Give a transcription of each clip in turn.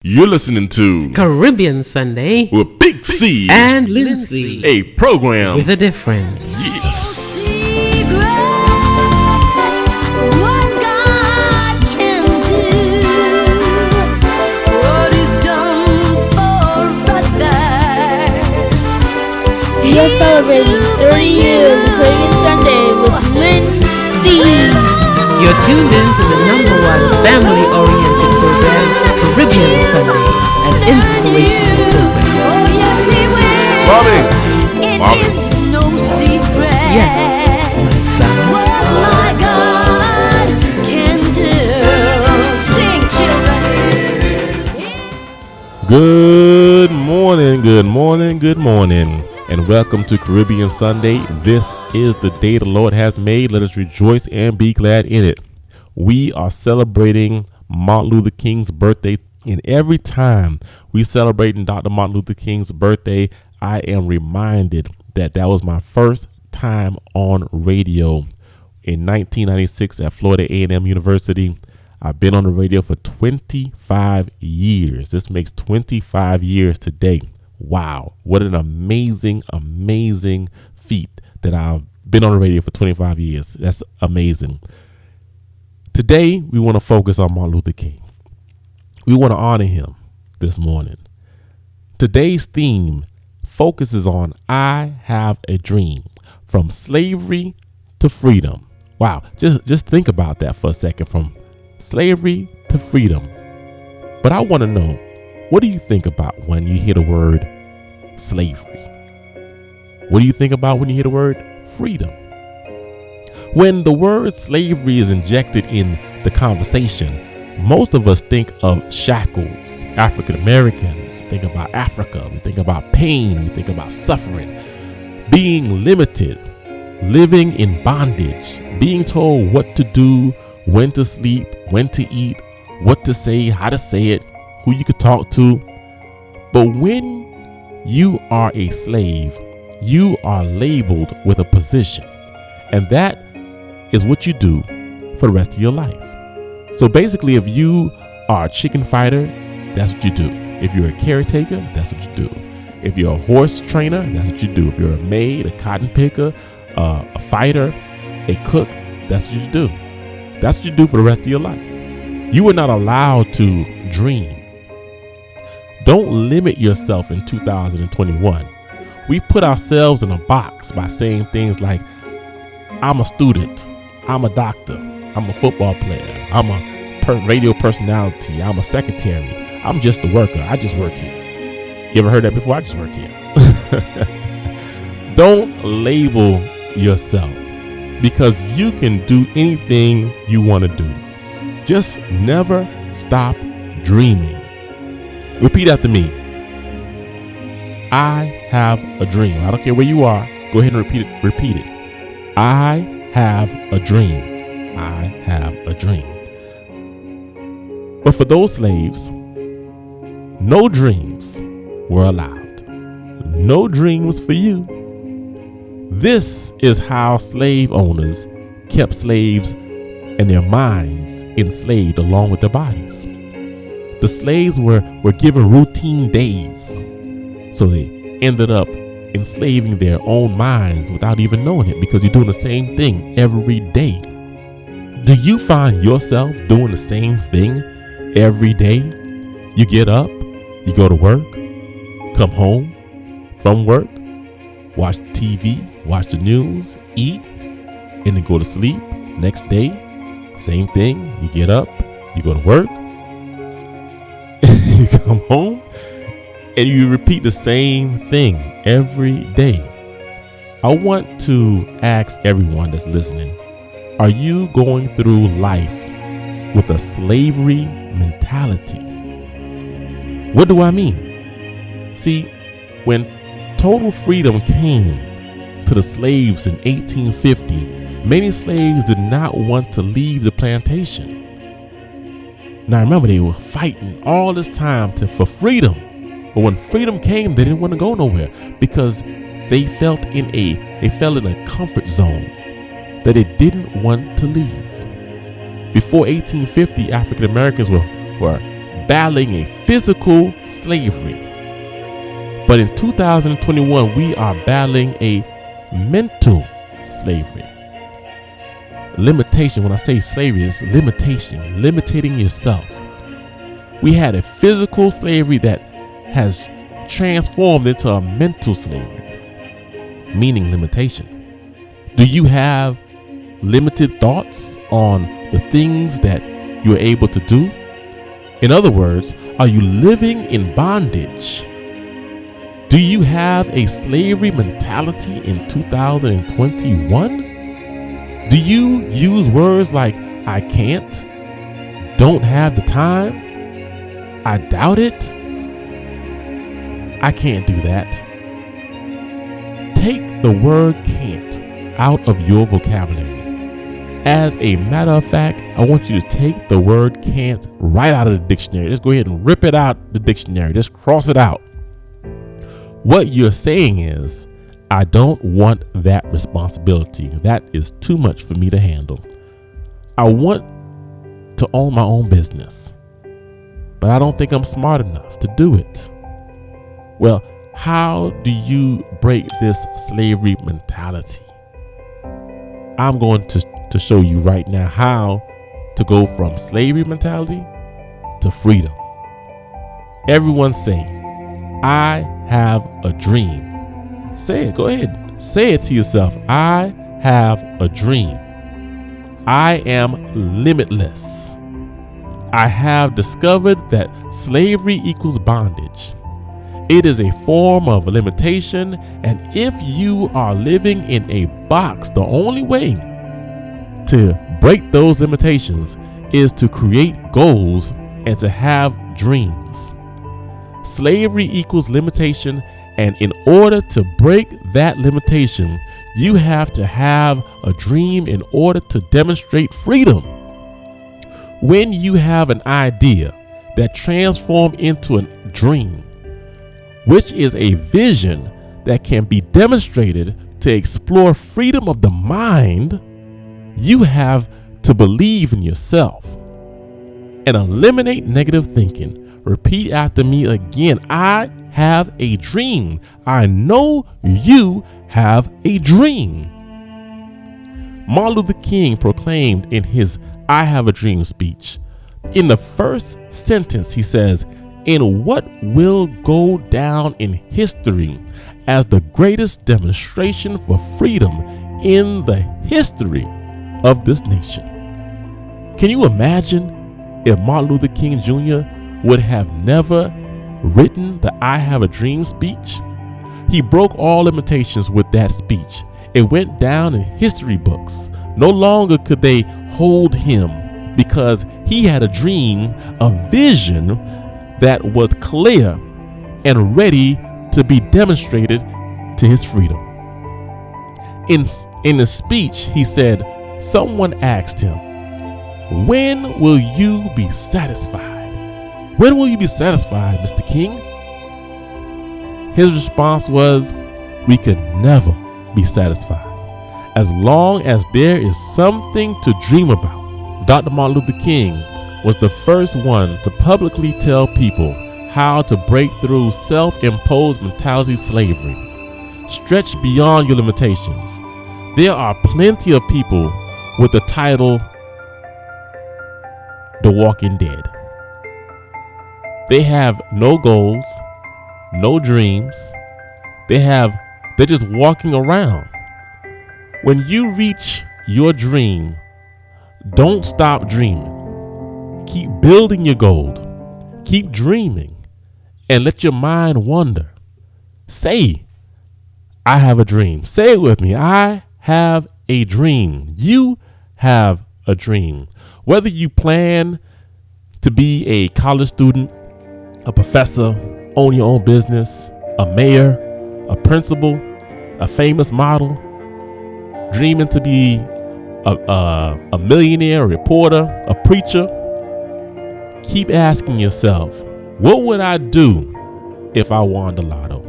You're listening to Caribbean Sunday with Big C and Lin C, a program with a difference. Yes. We are celebrating 30 years of Caribbean Sunday with Lin C. You're tuned in to the #1 family-oriented program, Caribbean Sunday, an inspirational program. Bobby. No secret. Yes, my son. What my God can do. Sing, children. Good morning, and welcome to Caribbean Sunday. This is the day the Lord has made. Let us rejoice and be glad in it. We are celebrating Martin Luther King's birthday, and every time we celebrate Dr. Martin Luther King's birthday, I am reminded that was my first time on radio in 1996 at Florida A&M University. I've been on the radio for 25 years. This makes 25 years today. Wow. What an amazing feat that I've been on the radio for 25 years. That's amazing. Today, we want to focus on Martin Luther King. We want to honor him this morning. Today's theme focuses on I Have a Dream, from slavery to freedom. Wow. Just think about that for a second, from slavery to freedom. But I want to know, what do you think about when you hear the word slavery? What do you think about when you hear the word freedom? When the word slavery is injected in the conversation, most of us think of shackles. African Americans think about Africa. We think about pain. We think about suffering, being limited, living in bondage, being told what to do, when to sleep, when to eat, what to say, how to say it, who you could talk to. But when you are a slave, you are labeled with a position, and that is what you do for the rest of your life. So basically, if you are a chicken fighter, that's what you do. If you're a caretaker, that's what you do. If you're a horse trainer, that's what you do. If you're a maid, a cotton picker, a fighter, a cook, that's what you do. That's what you do for the rest of your life. You are not allowed to dream. Don't limit yourself in 2021. We put ourselves in a box by saying things like, I'm a student, I'm a doctor, I'm a football player, I'm a radio personality, I'm a secretary, I'm just a worker, I just work here. You ever heard that before? I just work here. Don't label yourself, because you can do anything you want to do. Just never stop dreaming. Repeat after me. I have a dream. I don't care where you are. Go ahead and repeat it. I have a dream. I have a dream. But for those slaves, no dreams were allowed. No dreams for you. This is how slave owners kept slaves and their minds enslaved along with their bodies. The slaves were given routine days, so they ended up enslaving their own minds without even knowing it, because you're doing the same thing every day. Do you find yourself doing the same thing every day? You get up, you go to work, come home from work, watch TV, watch the news, eat, and then go to sleep. Next day, same thing. You get up, you go to work, you come home, and you repeat the same thing every day. I want to ask everyone that's listening, are you going through life with a slavery mentality? What do I mean? See, when total freedom came to the slaves in 1850, many slaves did not want to leave the plantation. Now remember, they were fighting all this time for freedom. But when freedom came, they didn't want to go nowhere, because they felt in a comfort zone that they didn't want to leave. Before 1850, African Americans were battling a physical slavery. But in 2021, we are battling a mental slavery. Limitation, when I say slavery, is limitation, limiting yourself. We had a physical slavery that has transformed into a mental slavery, meaning limitation. Do you have limited thoughts on the things that you're able to do? In other words, are you living in bondage? Do you have a slavery mentality in 2021? Do you use words like I can't, don't have the time, I doubt it, I can't do that? Take the word can't out of your vocabulary. As a matter of fact, I want you to take the word can't right out of the dictionary. Just go ahead and rip it out the dictionary. Just cross it out. What you're saying is, I don't want that responsibility. That is too much for me to handle. I want to own my own business, but I don't think I'm smart enough to do it. Well, how do you break this slavery mentality? I'm going to show you right now how to go from slavery mentality to freedom. Everyone say, I have a dream. Say it, go ahead. Say it to yourself. I have a dream. I am limitless. I have discovered that slavery equals bondage. It is a form of limitation, and if you are living in a box, the only way to break those limitations is to create goals and to have dreams. Slavery equals limitation, and in order to break that limitation, you have to have a dream in order to demonstrate freedom. When you have an idea that transforms into a dream, which is a vision that can be demonstrated to explore freedom of the mind, you have to believe in yourself and eliminate negative thinking. Repeat after me again. I have a dream. I know you have a dream. Martin Luther King proclaimed in his I Have a Dream speech. In the first sentence, he says, in what will go down in history as the greatest demonstration for freedom in the history of this nation. Can you imagine if Martin Luther King Jr. would have never written the I Have a Dream speech? He broke all limitations with that speech. It went down in history books. No longer could they hold him because he had a dream, a vision that was clear and ready to be demonstrated to his freedom. In his speech, he said, someone asked him, when will you be satisfied? When will you be satisfied, Mr. King? His response was, we can never be satisfied as long as there is something to dream about. Dr. Martin Luther King was the first one to publicly tell people how to break through self-imposed mentality slavery. Stretch beyond your limitations. There are plenty of people with the title The Walking Dead. They have no goals, no dreams. They're just walking around. When you reach your dream, don't stop dreaming. Keep building your gold. Keep dreaming and let your mind wander. Say, I have a dream. Say it with me. I have a dream. You have a dream. Whether you plan to be a college student, a professor, own your own business, a mayor, a principal, a famous model, dreaming to be a millionaire, a reporter, a preacher, keep asking yourself, what would I do if I won the lotto?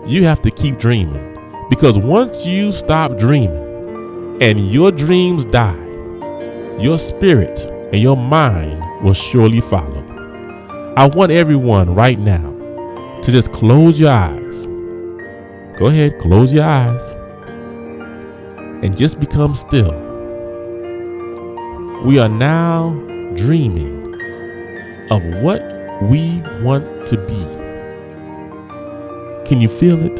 You have to keep dreaming, because once you stop dreaming and your dreams die, your spirit and your mind will surely follow. I want everyone right now to just close your eyes. Go ahead, close your eyes and just become still. We are now dreaming of what we want to be. Can you feel it?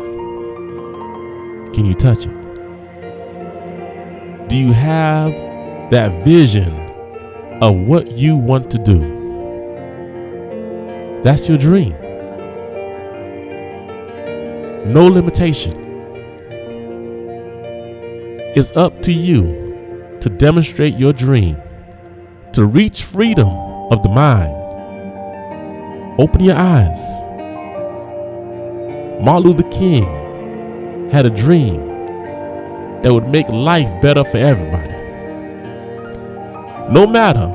Can you touch it? Do you have that vision of what you want to do? That's your dream. No limitation. It's up to you to demonstrate your dream, to reach freedom of the mind. Open your eyes. Martin Luther King had a dream that would make life better for everybody. No matter,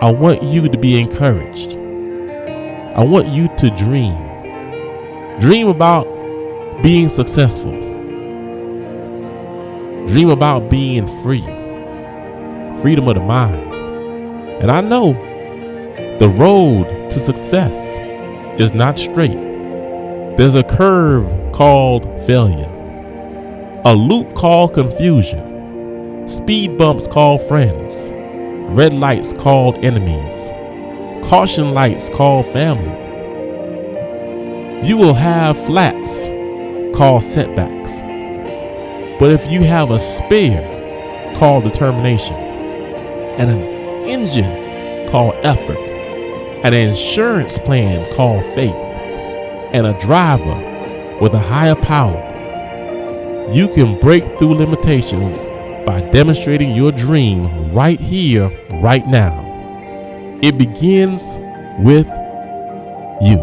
I want you to be encouraged. I want you to dream. Dream about being successful. Dream about being free. Freedom of the mind. And I know the road to success is not straight. There's a curve called failure, a loop called confusion, speed bumps called friends, red lights called enemies, caution lights called family. You will have flats called setbacks. But if you have a spare called determination, and an engine called effort, an insurance plan called faith, and a driver with a higher power, you can break through limitations by demonstrating your dream right here, right now. It begins with you.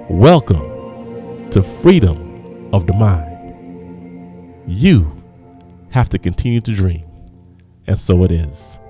Welcome to freedom of the mind. You have to continue to dream, and so it is.